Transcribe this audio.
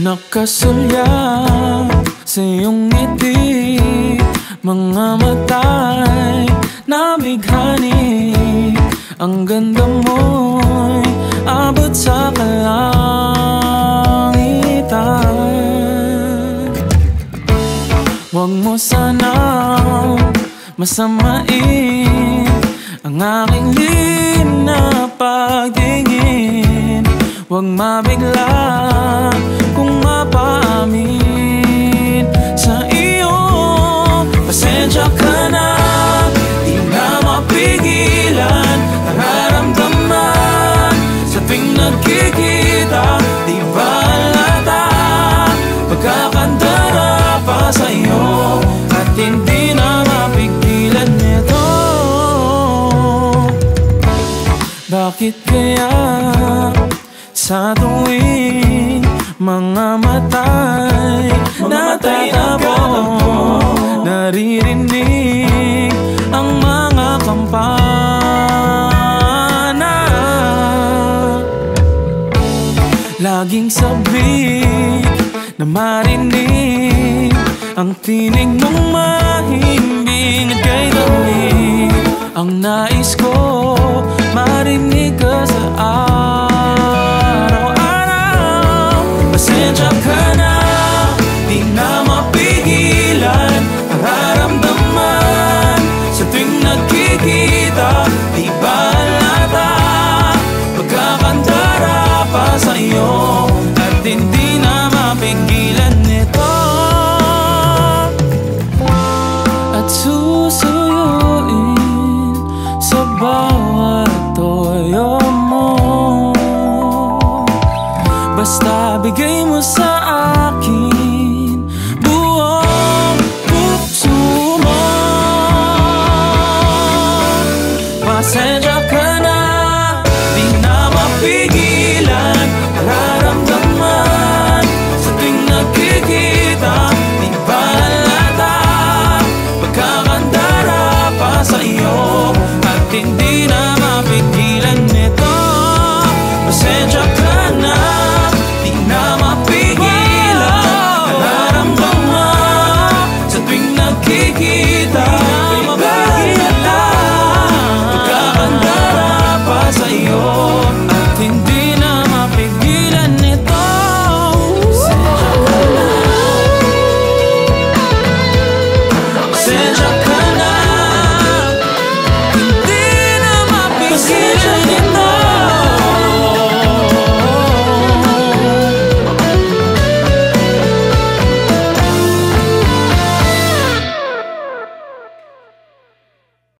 Nakasulyap sa iyong ngiti, mga mata'y namighani. Ang ganda mo'y abot sa kalangitan. Huwag mo sanang masamain ang aking lihim na pagtingin. Huwag mabigla kung mapaamin sa iyo. Pasensya ka na, di na mapigilan nararamdaman sa tuwing nagkikita. Di ba halata pagkakandara pa sa'yo at hindi na mapigilan nito? Bakit kaya sa tuwing mga mata'y natatapo, naririnig ang mga kampana? Laging sabik na marinig ang tinig mong mahimbing at kay damig. Ang nais ko marinig ka sa araw-araw. Pasensya ka na, di na mapigilan nararamdaman sa tuwing nagkikita. Di ba halata pagkakandara pa sa'yo at hindi na mapigilan nito? At susuyuin sa bawat toyo mo, basta bigay mo sa akin buong puso mo. Pasensya ka na, di na mapigilan nararamdaman sa tuwing nagkikita. Di ba halata pagkakandara pa sa'yo at hindi na mapigilan nito? Pasensya ka na, di na mapigilan nararamdaman sa tuwing nagkikita. Di ba halata pagkakandara pa sa'yo at hindi na mapigilan nito? Pasensya ka na, hindi na mapigilan nito.